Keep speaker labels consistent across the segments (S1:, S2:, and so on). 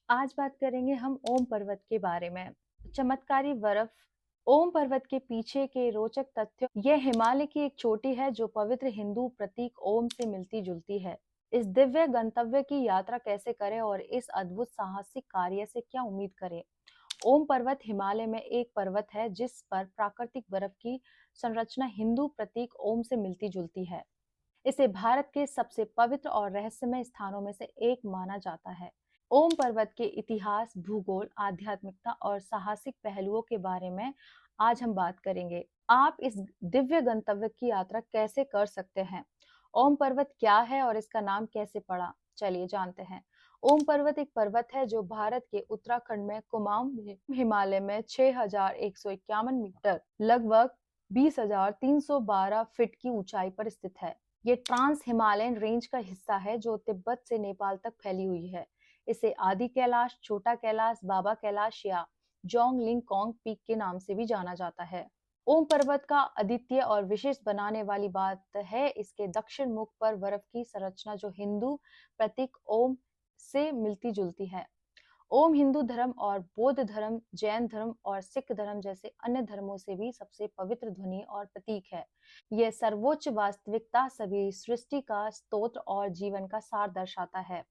S1: आज बात करेंगे हम ओम पर्वत के बारे में। चमत्कारी बर्फ। ओम पर्वत के पीछे के रोचक तथ्य। यह हिमालय की एक चोटी है जो पवित्र हिंदू प्रतीक ओम से मिलती जुलती है। इस दिव्य गंतव्य की यात्रा कैसे करें और इस अद्भुत साहसिक कार्य से क्या उम्मीद करें। ओम पर्वत हिमालय में एक पर्वत है जिस पर प्राकृतिक बर्फ की संरचना हिंदू प्रतीक ओम से मिलती जुलती है। इसे भारत के सबसे पवित्र और रहस्यमय स्थानों में से एक माना जाता है। ओम पर्वत के इतिहास, भूगोल, आध्यात्मिकता और साहसिक पहलुओं के बारे में आज हम बात करेंगे। आप इस दिव्य गंतव्य की यात्रा कैसे कर सकते हैं? ओम पर्वत क्या है और इसका नाम कैसे पड़ा? चलिए जानते हैं। ओम पर्वत एक पर्वत है जो भारत के उत्तराखंड में कुमाऊं हिमालय में 6,151 मीटर लगभग 20,312 फीट की ऊंचाई पर स्थित है। ये ट्रांस हिमालयन रेंज का हिस्सा है जो तिब्बत से नेपाल तक फैली हुई है। इसे आदि कैलाश, छोटा कैलाश, बाबा कैलाश या जोंग लिंग कोंग पीक के नाम से भी जाना जाता है। ओम पर्वत का अद्वितीय और विशेष बनाने वाली बात है इसके दक्षिण मुख पर बर्फ की संरचना जो हिंदू प्रतीक ओम से मिलती जुलती है। ओम हिंदू धर्म और बौद्ध धर्म, जैन धर्म और सिख धर्म जैसे अन्य धर्मों से भी सबसे पवित्र ध्वनि और प्रतीक है। यह सर्वोच्च वास्तविकता, सभी सृष्टि का स्तोत्र और जीवन का सार दर्शाता है।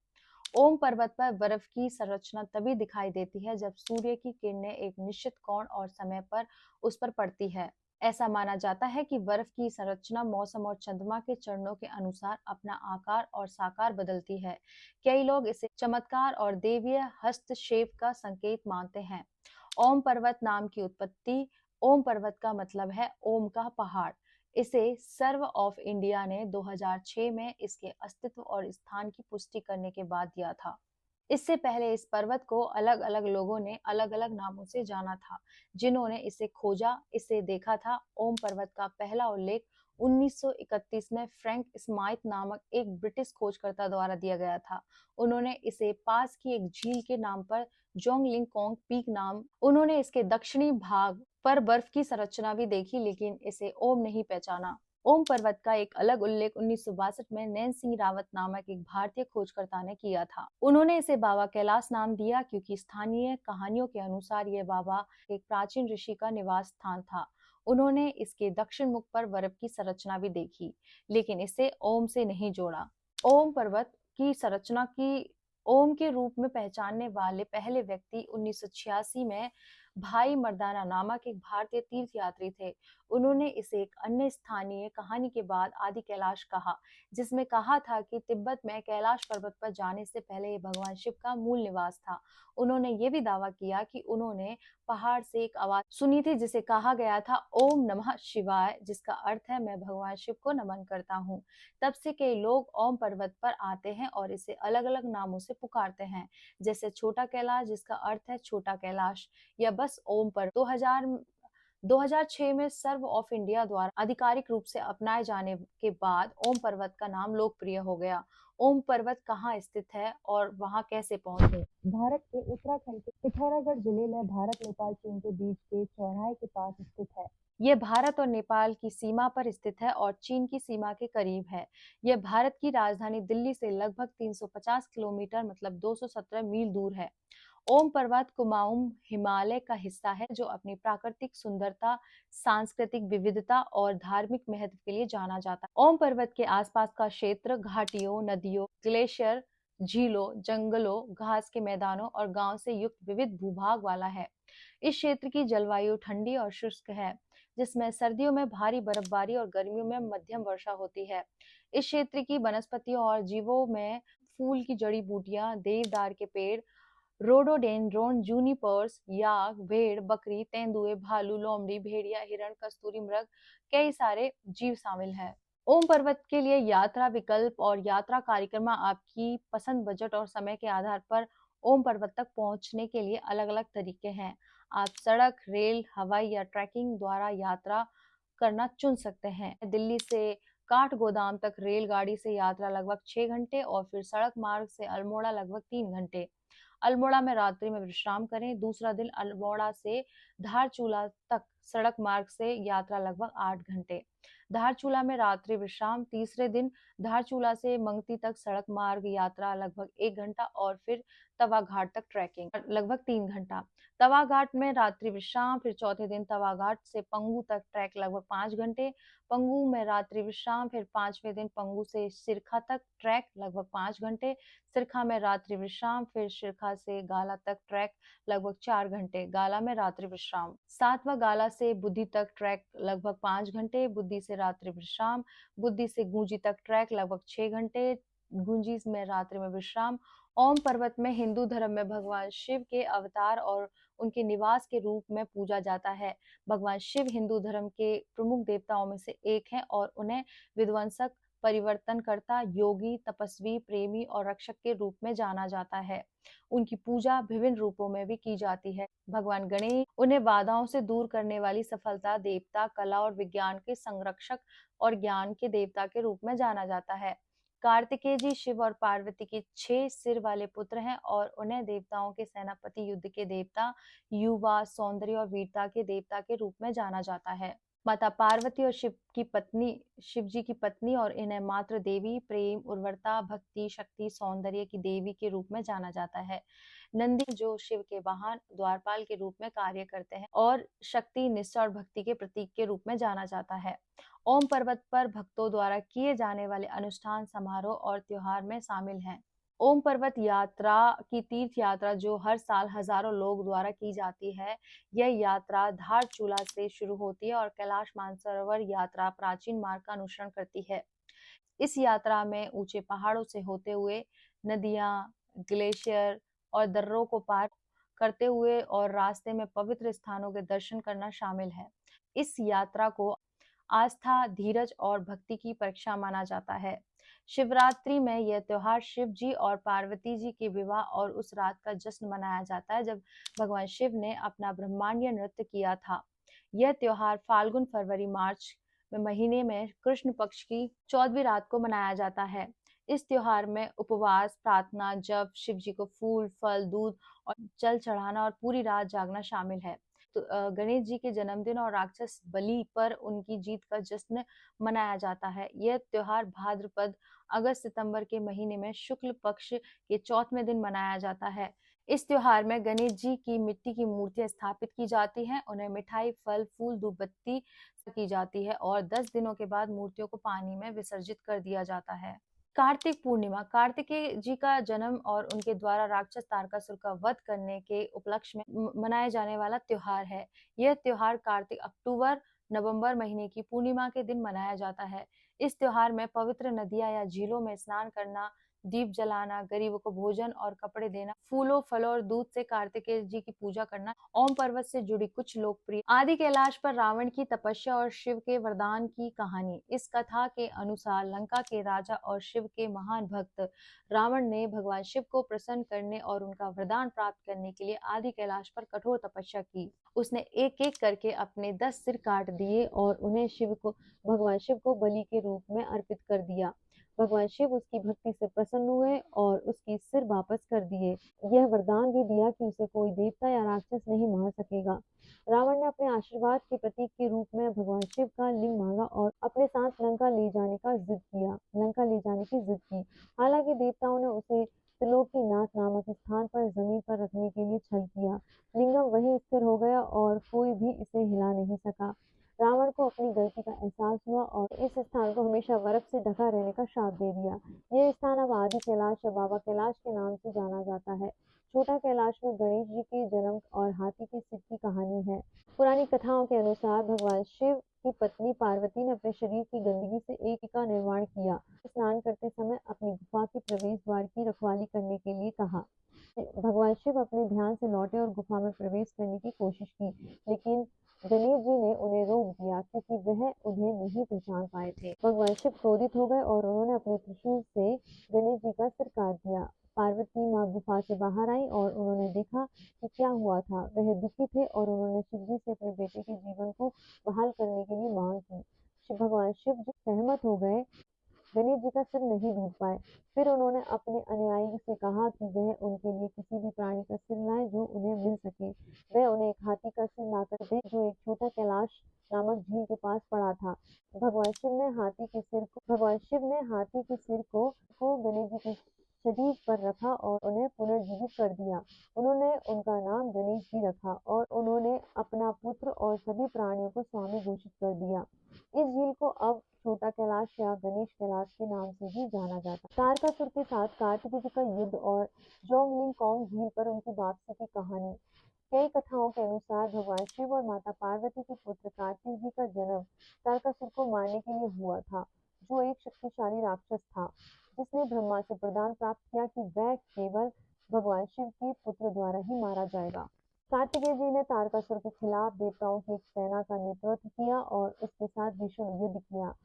S1: ओम पर्वत पर बर्फ की संरचना तभी दिखाई देती है जब सूर्य की किरणें एक निश्चित कोण और समय पर उस पर पड़ती है। ऐसा माना जाता है कि बर्फ की संरचना मौसम और चंद्रमा के चरणों के अनुसार अपना आकार और साकार बदलती है। कई लोग इसे चमत्कार और देवीय हस्तक्षेप का संकेत मानते हैं। ओम पर्वत नाम की उत्पत्ति। ओम पर्वत का मतलब है ओम का पहाड़। इसे सर्व ऑफ इंडिया ने 2006 में इसके अस्तित्व और स्थान की पुष्टि करने के बाद दिया था। इससे पहले इस पर्वत को अलग अलग लोगों ने अलग अलग नामों से जाना था। जिन्होंने इसे खोजा, इसे देखा था। ओम पर्वत का पहला उल्लेख 1931 में फ्रैंक स्माइथ नामक एक ब्रिटिश खोजकर्ता द्वारा दिया गया था। उन्होंने इसे पास की एक झील के नाम पर जोंगलिंग कोंग पीक नाम। उन्होंने इसके दक्षिणी भाग पर बर्फ की संरचना भी देखी लेकिन इसे ओम नहीं पहचाना। ओम पर्वत का एक अलग उल्लेख 1962 में नैन सिंह रावत नामक एक भारतीय खोजकर्ता ने किया था। उन्होंने इसे बाबा कैलाश नाम दिया क्योंकि स्थानीय कहानियों के अनुसार यह बाबा एक प्राचीन ऋषि का निवास स्थान था। उन्होंने इसके दक्षिण मुख पर बर्फ की संरचना भी देखी लेकिन इसे ओम से नहीं जोड़ा। ओम पर्वत की संरचना की ओम के रूप में पहचानने वाले पहले व्यक्ति 1986 में भाई मर्दाना नामक एक भारतीय तीर्थयात्री थे। उन्होंने इसे एक अन्य स्थानीय कहानी के बाद आदि कैलाश कहा, जिसमें कहा था कि तिब्बत में कैलाश पर्वत पर जाने से पहले ये भगवान शिव का मूल निवास था। उन्होंने ये भी दावा किया कि उन्होंने पहाड़ से एक आवाज सुनी थी जिसे कहा गया था ओम नमः शिवाय, जिसका अर्थ है मैं भगवान शिव को नमन करता हूँ। तब से कई लोग ओम पर्वत पर आते हैं और इसे अलग अलग नामों से पुकारते हैं, जैसे छोटा कैलाश जिसका अर्थ है छोटा कैलाश, या बस ओम पर। 2006 में सर्व ऑफ इंडिया द्वारा आधिकारिक रूप से अपनाए जाने के बाद ओम पर्वत का नाम लोकप्रिय हो गया। ओम पर्वत कहाँ स्थित है और वहां कैसे पहुंचे? भारत के उत्तराखंड के पिथौरागढ़ जिले में भारत नेपाल चीन के बीच के चौराहे के पास स्थित है। यह भारत और नेपाल की सीमा पर स्थित है और चीन की सीमा के करीब है। यह भारत की राजधानी दिल्ली से लगभग 350 किलोमीटर मतलब 217 मील दूर है। ओम पर्वत कुमाऊं हिमालय का हिस्सा है जो अपनी प्राकृतिक सुंदरता, सांस्कृतिक विविधता और धार्मिक महत्व के लिए जाना जाता है। ओम पर्वत के आसपास का क्षेत्र घाटियों, नदियों, ग्लेशियर, झीलों, जंगलों, घास के मैदानों और गांव से युक्त विविध भूभाग वाला है। इस क्षेत्र की जलवायु ठंडी और शुष्क है, जिसमें सर्दियों में भारी बर्फबारी और गर्मियों में मध्यम वर्षा होती है। इस क्षेत्र की वनस्पतियों और जीवों में फूल की जड़ी बूटियां, देवदार के पेड़, रोडोडेंड्रोन, जूनिपर्स, याक, भेड़, बकरी, तेंदुए, भालू, लोमड़ी, भेड़िया, हिरण, कस्तूरी मृग, कई सारे जीव शामिल हैं। ओम पर्वत के लिए यात्रा विकल्प और यात्रा कार्यक्रम आपकी पसंद, बजट और समय के आधार पर ओम पर्वत तक पहुंचने के लिए अलग-अलग तरीके हैं। आप सड़क, रेल, हवाई या ट्रैकिंग द्वारा यात्रा करना चुन सकते हैं। दिल्ली से काठगोदाम तक रेलगाड़ी से यात्रा लगभग 6 घंटे और फिर सड़क मार्ग से अल्मोड़ा लगभग 3 घंटे। अल्मोड़ा में रात्रि में विश्राम करें। दूसरा दिन अल्मोड़ा से धारचूला तक सड़क मार्ग से यात्रा लगभग 8 घंटे। धारचूला में रात्रि विश्राम। तीसरे दिन धारचूला से मंगती तक सड़क मार्ग यात्रा लगभग 1 घंटा और फिर तवा घाट तक ट्रैकिंग लगभग 3 घंटा। तवा घाट में रात्रि विश्राम। फिर चौथे दिन तवा घाट से पंगू तक ट्रैक लगभग 5 घंटे। पंगू में रात्रि विश्राम। फिर पांचवें दिन पंगू से सिरखा तक ट्रैक लगभग 5 घंटे। सिरखा में रात्रि विश्राम। फिर सिरखा से गाला तक ट्रैक लगभग 4 घंटे। गाला में रात्रि विश्राम। सातवां गाला से बुद्धि तक ट्रैक लगभग 5 घंटे। बुद्धि से रात्रि विश्राम। बुद्धि से गूंजी तक ट्रैक लगभग 6 घंटे। गूंजी में रात्रि में विश्राम। ओम पर्वत में हिंदू धर्म में भगवान शिव के अवतार और उनके निवास के रूप में पूजा जाता है। भगवान शिव हिंदू धर्म के प्रमुख देवताओं में से एक हैं और उन्हें विध्वंसक, परिवर्तनकर्ता, योगी, तपस्वी, प्रेमी और रक्षक के रूप में जाना जाता है। उनकी पूजा विभिन्न रूपों में भी की जाती है। भगवान गणेश, उन्हें बाधाओं से दूर करने वाली सफलता देवता, कला और विज्ञान के संरक्षक और ज्ञान के देवता के रूप में जाना जाता है। कार्तिकेय जी शिव और पार्वती के 6 सिर वाले पुत्र हैं और उन्हें देवताओं के सेनापति, युद्ध के देवता, युवा, सौंदर्य और वीरता के देवता के रूप में जाना जाता है। माता पार्वती और शिव जी की पत्नी और इन्हें मातृ देवी, प्रेम, उर्वरता, भक्ति, शक्ति, सौंदर्य की देवी के रूप में जाना जाता है। नंदी जो शिव के वाहन, द्वारपाल के रूप में कार्य करते हैं और शक्ति, निष्ठा और भक्ति के प्रतीक के रूप में जाना जाता है। ओम पर्वत पर भक्तों द्वारा किए जाने वाले अनुष्ठान, समारोह और त्योहार में शामिल हैं। ओम पर्वत यात्रा की तीर्थ यात्रा जो हर साल हजारों लोग द्वारा की जाती है। यह यात्रा धारचूला से शुरू होती है और कैलाश मानसरोवर यात्रा प्राचीन मार्ग का अनुसरण करती है। इस यात्रा में ऊंचे पहाड़ों से होते हुए नदियां, ग्लेशियर और दर्रों को पार करते हुए और रास्ते में पवित्र स्थानों के दर्शन करना शामिल है। इस यात्रा को आस्था, धीरज और भक्ति की परीक्षा माना जाता है। शिवरात्रि में यह त्योहार शिव जी और पार्वती जी के विवाह और उस रात का जश्न मनाया जाता है जब भगवान शिव ने अपना ब्रह्मांडीय नृत्य किया था। यह त्योहार फाल्गुन, फरवरी, मार्च में महीने में कृष्ण पक्ष की 14वीं रात को मनाया जाता है। इस त्योहार में उपवास, प्रार्थना, जप, शिव जी को फूल, फल, दूध और जल चढ़ाना और पूरी रात जागना शामिल है। तो गणेश जी के जन्मदिन और राक्षस बलि पर उनकी जीत का जश्न मनाया जाता है। यह त्योहार भाद्रपद, अगस्त, सितंबर के महीने में शुक्ल पक्ष के 4वें दिन मनाया जाता है। इस त्योहार में गणेश जी की मिट्टी की मूर्तियां स्थापित की जाती हैं। उन्हें मिठाई, फल, फूल, धूप बत्ती की जाती है और 10 दिनों के बाद मूर्तियों को पानी में विसर्जित कर दिया जाता है। कार्तिक पूर्णिमा कार्तिकेय जी का जन्म और उनके द्वारा राक्षस तारकासुर का वध करने के उपलक्ष्य में मनाए जाने वाला त्योहार है। यह त्योहार कार्तिक, अक्टूबर, नवंबर महीने की पूर्णिमा के दिन मनाया जाता है। इस त्योहार में पवित्र नदियां या झीलों में स्नान करना, दीप जलाना, गरीबों को भोजन और कपड़े देना, फूलों, फलों और दूध से कार्तिकेय जी की पूजा करना, ओम पर्वत से जुड़ी कुछ लोकप्रिय आदि कैलाश पर रावण की तपस्या और शिव के वरदान की कहानी। इस कथा के अनुसार लंका के राजा और शिव के महान भक्त रावण ने भगवान शिव को प्रसन्न करने और उनका वरदान प्राप्त करने के लिए आदि कैलाश पर कठोर तपस्या की। उसने एक एक करके अपने 10 सिर काट दिए और उन्हें भगवान शिव को बलि के रूप में अर्पित कर दिया। भगवान शिव उसकी भक्ति से प्रसन्न हुए और उसकी सिर वापस कर दिए। यह वरदान भी दिया कि उसे कोई देवता या राक्षस नहीं मार सकेगा। रावण ने अपने आशीर्वाद के प्रतीक के रूप में भगवान शिव का लिंग मांगा और अपने साथ लंका ले जाने की जिद की। हालांकि देवताओं ने उसे त्रिलोकीनाथ नामक स्थान पर जमीन पर रखने के लिए छल किया। लिंगम वहीं स्थिर हो गया और कोई भी इसे हिला नहीं सका। रावण को अपनी गलती का एहसास हुआ और इस स्थान को हमेशा बर्फ से ढका रहने का श्राप दे दिया। यह स्थान अब आदि कैलाश या बाबा कैलाश के नाम से जाना जाता है। छोटा कैलाश में गणेश जी के जन्म और हाथी के सिर की कहानी है। पुरानी कथाओं के अनुसार भगवान शिव की पत्नी पार्वती ने अपने शरीर की गंदगी से एक का निर्माण किया। स्नान करते समय अपनी गुफा के प्रवेश द्वार की रखवाली करने के लिए कहा। भगवान शिव अपने ध्यान से लौटे और गुफा में प्रवेश करने की कोशिश की, लेकिन गणेश जी ने उन्हें रोक दिया क्योंकि वह उन्हें नहीं पहचान पाए थे। भगवान शिव क्रोधित हो गए और उन्होंने अपने त्रिशूल से गणेश जी का सिर काट दिया। पार्वती माँ गुफा से बाहर आई और उन्होंने देखा कि क्या हुआ था। वह दुखी थे और उन्होंने शिव जी से अपने बेटे के जीवन को बहाल करने के लिए मांग की। भगवान शिव जी सहमत हो गए
S2: गणेश जी का सिर नहीं ढूंढ पाए। फिर उन्होंने अपने अनुयायी से कहा कि वह उनके लिए किसी भी प्राणी का सिर लाए जो उन्हें मिल सके। वह उन्हें एक हाथी का सिर लाकर दे जो एक छोटा कैलाश नामक झील के पास पड़ा था। भगवान शिव ने हाथी के सिर को गणेश जी के शरीर पर रखा और उन्हें पुनर्जीवित कर दिया। उन्होंने उनका नाम गणेश जी रखा और उन्होंने अपना पुत्र और सभी प्राणियों को स्वामी घोषित कर दिया। इस झील को अब छोटा कैलाश या गणेश कैलाश के नाम से भी जाना जाता है। तारकासुर के साथ कार्तिकेय जी का युद्ध और जोंगलिंग कॉन्ग झील पर उनकी वापसी की कहानी। कई कथाओं के अनुसार भगवान शिव और माता पार्वती के पुत्र कार्तिक जी का जन्म तारकासुर को मारने के लिए हुआ था, जो एक शक्तिशाली राक्षस था जिसने ब्रह्मा से वरदान प्राप्त किया कि वह केवल भगवान शिव के पुत्र द्वारा ही मारा जाएगा। कार्तिकेय जी ने तारकासुर के खिलाफ देवताओं की एक सेना का नेतृत्व किया और उसके साथ भीषण युद्ध किया।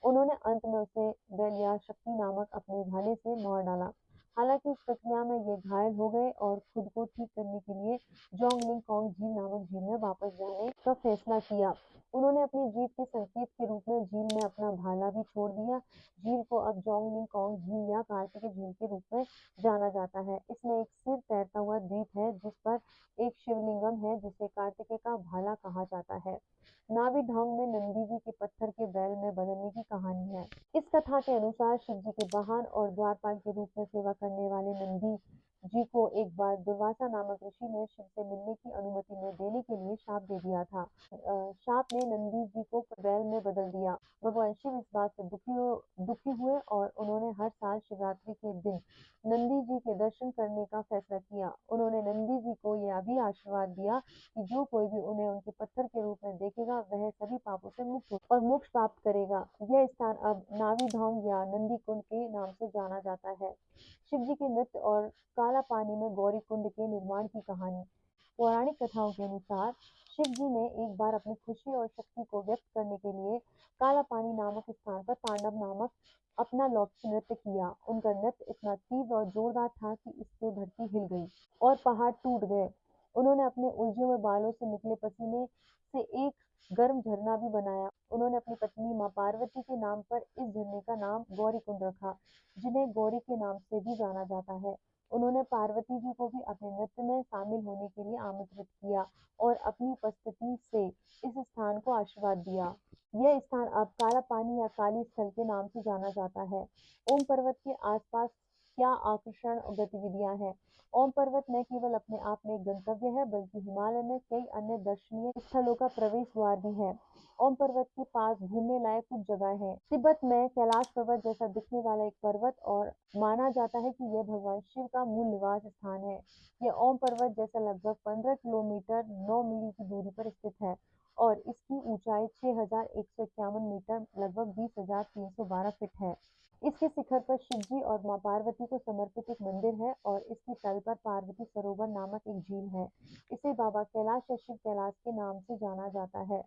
S2: उन्होंने अंत में उसे बैल या शक्ति नामक अपने भाले से मार डाला। हालांकि इस प्रक्रिया में ये घायल हो गए और खुद को ठीक करने के लिए जोंगलिंग कॉन्ग झील नामक झील में वापस जाने का फैसला किया। उन्होंने अपनी जीत के संकेत के रूप में झील में अपना भाला भी छोड़ दिया। झील को अब जोंगलिंग कॉन्ग झील या कार्तिकेय झील के रूप में जाना जाता है। इसमें एक सिर तैरता हुआ द्वीप है जिस पर एक शिवलिंगम है जिसे कार्तिकेय का भाला कहा जाता है। नाभि ढोंग में नंदी जी के पत्थर के बैल में बदलने की कहानी है। इस कथा के अनुसार शिव जी के वाहन और द्वारपाल के रूप में सेवा करने वाले नंदी जी को एक बार दुर्वासा नामक ऋषि ने शिव से मिलने की अनुमति न देने के लिए शाप दे दिया था। शाप ने नंदी जी को बैल में बदल दिया। भगवान शिव इस बात से दुखी हुए और उन्होंने हर साल शिवरात्रि के दिन नंदी जी के दर्शन करने का फैसला किया। उन्होंने नंदी जी को यह भी आशीर्वाद दिया कि जो कोई भी उन्हें उनके पत्थर के रूप में देखेगा वह सभी पापों से मुक्त हो और मोक्ष प्राप्त करेगा। यह स्थान अब नावी धाम या नंदी कुंड के नाम से जाना जाता है। शिव जी के नृत्य और काला पानी में गौरी कुंड के निर्माण की कहानी। पौराणिक कथाओं के अनुसार शिव जी ने एक बार अपनी खुशी और शक्ति को व्यक्त करने के लिए काला पानी नामक स्थान पर तांडव नामक अपना लौकिक नृत्य किया। उनका नृत्य इतना तीव्र और जोरदार था कि इससे धरती हिल गई और पहाड़ टूट गए। उन्होंने अपने उलझे हुए बालों से निकले पसीने से एक गर्म झरना भी बनाया। उन्होंने अपनी पत्नी माँ पार्वती के नाम पर इस झरने का नाम गौरी कुंड रखा, जिन्हें गौरी के नाम से भी जाना जाता है। उन्होंने पार्वती जी को भी अपने नृत्य में शामिल होने के लिए आमंत्रित किया और अपनी उपस्थिति से इस स्थान को आशीर्वाद दिया। यह स्थान अब काला पानी या काली स्थल के नाम से जाना जाता है। ओम पर्वत के आसपास क्या आकर्षण गतिविधियां हैं? ओम पर्वत न केवल अपने आप में एक गंतव्य है बल्कि हिमालय में कई अन्य दर्शनीय स्थलों का प्रवेश द्वार भी है। ओम पर्वत के पास घूमने लायक कुछ जगह है। तिब्बत में कैलाश पर्वत जैसा दिखने वाला एक पर्वत और माना जाता है कि यह भगवान शिव का मूल निवास स्थान है। यह ओम पर्वत जैसा लगभग 15 किलोमीटर 9 मील की दूरी पर स्थित है और इसकी ऊंचाई 6,151 मीटर लगभग 20,312 फीट है। इसके शिखर पर शिव जी और मां पार्वती को समर्पित एक मंदिर है और इसकी तल पर पार्वती सरोवर नामक एक झील है। इसे बाबा कैलाश या शिव कैलाश के नाम से जाना जाता है।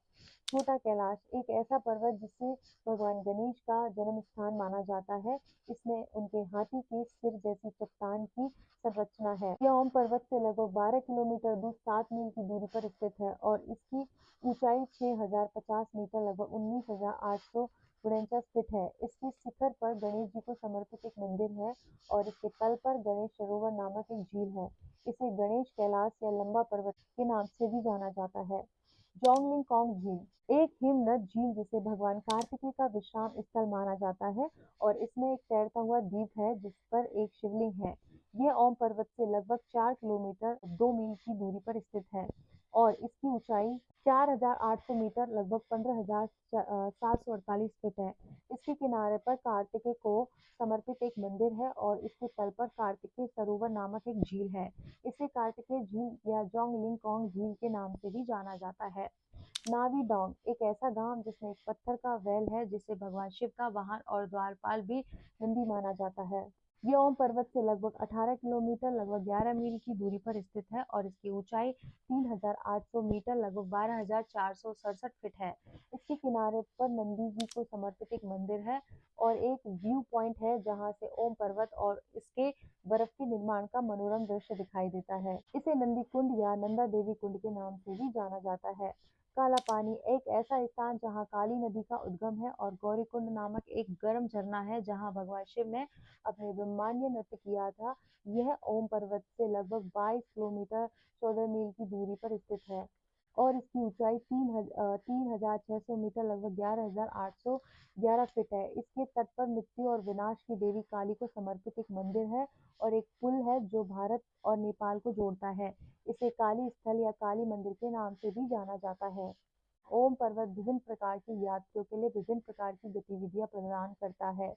S2: छोटा कैलाश एक ऐसा पर्वत जिसे भगवान गणेश का जन्म स्थान माना जाता है। इसमें उनके हाथी के सिर जैसी चट्टान की संरचना है। यह ओम पर्वत से लगभग 12 किलोमीटर दूर 7 मील की दूरी पर स्थित है और इसकी ऊंचाई 6,050 मीटर लगभग 19,849 फीट है। इसके शिखर पर गणेश जी को समर्पित एक मंदिर है और इसके तल पर गणेश सरोवर नामक एक झील है। इसे गणेश कैलाश या लंबा पर्वत के नाम से भी जाना जाता है। जोंगलिंग कॉन्ग झील एक हिमनद झील जिसे भगवान कार्तिकेय का विश्राम स्थल माना जाता है और इसमें एक तैरता हुआ द्वीप है जिस पर एक शिवलिंग है। यह ओम पर्वत से लगभग 4 किलोमीटर 2 मील की दूरी पर स्थित है और इसकी ऊंचाई 4,800 मीटर लगभग 15,748 फीट है। इसके किनारे पर कार्तिकेय को समर्पित एक मंदिर है और इसके तल पर कार्तिकेय सरोवर नामक एक झील है। इसे कार्तिकेय झील या जोंगलिंग कॉन्ग झील के नाम से भी जाना जाता है। नावी डोंग एक ऐसा गांव जिसमें एक पत्थर का वेल है जिसे भगवान शिव का वाहन और द्वारपाल भी नंदी माना जाता है। यह ओम पर्वत से लगभग 18 किलोमीटर लगभग 11 मील की दूरी पर स्थित है और इसकी ऊंचाई 3,800 मीटर लगभग 12,467 फीट है। इसके किनारे पर नंदी जी को समर्पित एक मंदिर है और एक व्यू पॉइंट है जहां से ओम पर्वत और इसके बर्फ के निर्माण का मनोरम दृश्य दिखाई देता है। इसे नंदी कुंड या नंदा देवी कुंड के नाम से भी जाना जाता है। काला पानी एक ऐसा स्थान जहाँ काली नदी का उद्गम है और गौरीकुंड नामक एक गर्म झरना है जहाँ भगवान शिव ने अपने ब्रह्मांडीय नृत्य किया था। यह ओम पर्वत से लगभग 22 किलोमीटर 14 मील की दूरी पर स्थित है और इसकी ऊंचाई 3,600 मीटर लगभग 11,811 फीट है। इसके तट पर मृत्यु और विनाश की देवी काली को समर्पित एक मंदिर है और एक पुल है जो भारत और नेपाल को जोड़ता है। इसे काली स्थल या काली मंदिर के नाम से भी जाना जाता है। ओम पर्वत विभिन्न प्रकार की यात्रियों के लिए विभिन्न प्रकार की गतिविधियां प्रदान करता है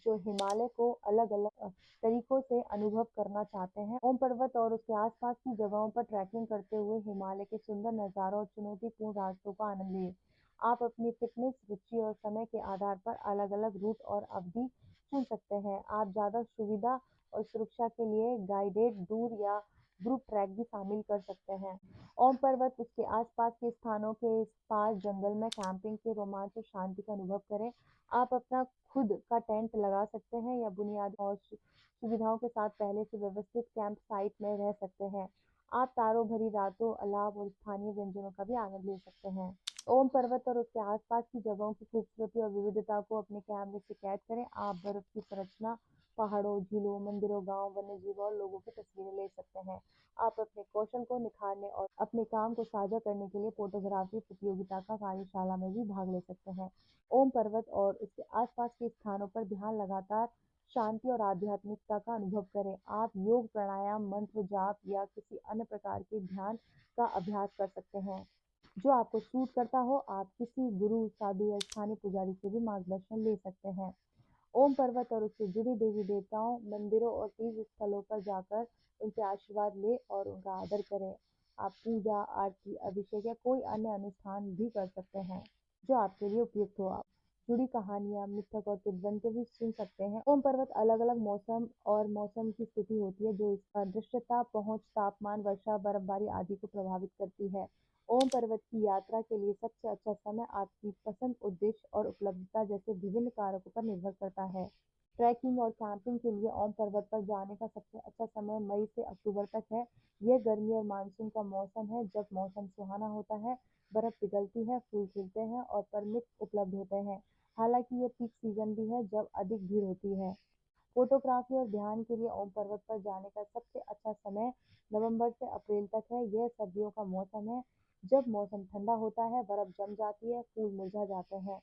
S2: जो हिमालय को अलग अलग तरीकों से अनुभव करना चाहते हैं। ओम पर्वत और उसके आसपास की जगहों पर ट्रैकिंग करते हुए हिमालय के सुंदर नज़ारों और चुनौतीपूर्ण रास्तों का आनंद लें। आप अपनी फिटनेस, रुचि और समय के आधार पर अलग अलग रूट और अवधि चुन सकते हैं। आप ज़्यादा सुविधा और सुरक्षा के लिए गाइडेड टूर या ग्रुप ट्रैक भी शामिल कर सकते हैं। ओम पर्वत उसके आसपास के स्थानों के पास जंगल में कैंपिंग के रोमांच और शांति का अनुभव करें। आप अपना खुद का टेंट लगा सकते हैं या बुनियादी और सुविधाओं के साथ पहले से व्यवस्थित कैंप साइट में रह सकते हैं। आप तारों भरी रातों, अलाव और स्थानीय व्यंजनों का भी आनंद ले सकते हैं। ओम पर्वत और उसके आसपास की जगहों की खूबसूरती और विविधता को अपने कैमरे से कैद करें। आप बर्फ की संरचना, पहाड़ों, झीलों, मंदिरों, गांव, वन्यजीवों और लोगों की तस्वीरें ले सकते हैं। आप अपने कौशल को निखारने और अपने काम को साझा करने के लिए फोटोग्राफी प्रतियोगिता का कार्यशाला में भी भाग ले सकते हैं। ओम पर्वत और उसके आसपास के स्थानों पर ध्यान लगातार शांति और आध्यात्मिकता का अनुभव करें। आप योग, प्राणायाम, मंत्र जाप या किसी अन्य प्रकार के ध्यान का अभ्यास कर सकते हैं जो आपको सूट करता हो। आप किसी गुरु, साधु या स्थानीय पुजारी से भी मार्गदर्शन ले सकते हैं। ओम पर्वत और उससे जुड़ी देवी देवताओं, मंदिरों और तीर्थ स्थलों पर जाकर उनसे आशीर्वाद लें और उनका आदर करें। आप पूजा, आरती, अभिषेक या कोई अन्य अनुष्ठान भी कर सकते हैं जो आपके लिए उपयुक्त हो। आप जुड़ी कहानियां, मिथक और किंवदंती भी सुन सकते हैं। ओम पर्वत अलग अलग मौसम और मौसम की स्थिति होती है जो इसका दृश्यता, पहुंच, तापमान, वर्षा, बर्फबारी आदि को प्रभावित करती है। ओम पर्वत की यात्रा के लिए सबसे अच्छा समय आपकी पसंद, उद्देश्य और उपलब्धता जैसे विभिन्न कारकों पर निर्भर करता है। ट्रैकिंग और कैंपिंग के लिए ओम पर्वत पर जाने का सबसे अच्छा समय मई से अक्टूबर तक है। यह गर्मी और मानसून का मौसम है जब मौसम सुहाना होता है, बर्फ पिघलती है, फूल खिलते हैं और परमिट उपलब्ध होते हैं। हालांकि ये पीक सीजन भी है जब अधिक भीड़ होती है। फोटोग्राफी और ध्यान के लिए ओम पर्वत पर जाने का सबसे अच्छा समय नवंबर से अप्रैल तक है। यह सर्दियों का मौसम है जब मौसम ठंडा होता है, बर्फ जम जाती है, फूल मुरझा जाते हैं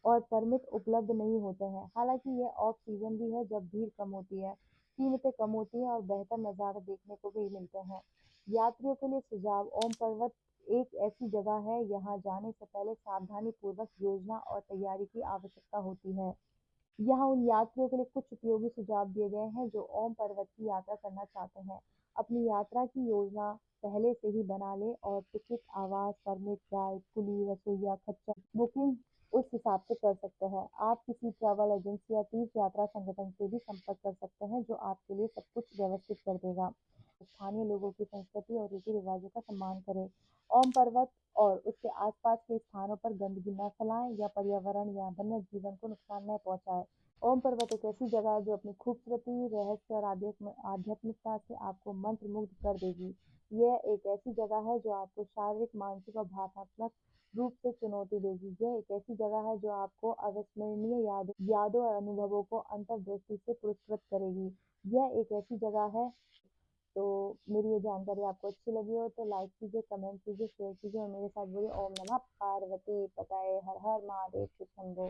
S2: और परमिट उपलब्ध नहीं होते हैं। हालांकि यह ऑफ सीजन भी है जब भीड़ कम होती है, कीमतें कम होती हैं और बेहतर नज़ारे देखने को भी मिलते हैं। यात्रियों के लिए सुझाव: ओम पर्वत एक ऐसी जगह है यहाँ जाने से पहले सावधानी पूर्वक योजना और तैयारी की आवश्यकता होती है। यहाँ उन यात्रियों के लिए कुछ उपयोगी सुझाव दिए गए हैं जो ओम पर्वत की यात्रा करना चाहते हैं। अपनी यात्रा की योजना पहले से ही बना लें और टिकट, आवास, परमिट, गाइड, कुली, रसोइया, खच्चर बुकिंग उस हिसाब से कर सकते हैं। आप किसी ट्रैवल एजेंसी या तीर्थ यात्रा संगठन से भी संपर्क कर सकते हैं जो आपके लिए सब कुछ व्यवस्थित कर देगा। स्थानीय लोगों की संस्कृति और रीति रिवाजों का सम्मान करें। ओम पर्वत और उसके आसपास के स्थानों पर गंदगी न फैलाएं या पर्यावरण या वन्य जीवन को नुकसान न पहुंचाएं। ओम पर्वत एक ऐसी जगह है जो अपनी खूबसूरती, रहस्य और आध्यात्मिकता से आपको मंत्रमुग्ध कर देगी। यह एक ऐसी जगह है जो आपको शारीरिक, मानसिक और भावनात्मक रूप से चुनौती देगी। यह एक ऐसी जगह है जो आपको अविस्मरणीय यादों और अनुभवों को अंतर्दृष्टि से पुरस्कृत करेगी। यह एक ऐसी जगह है। तो मेरी ये जानकारी आपको अच्छी लगी हो तो लाइक कीजिए, कमेंट कीजिए, शेयर कीजिए और मेरे साथ बोलिए ओम नमः पार्वती पताये, हर हर महादेव, शिव शंभो।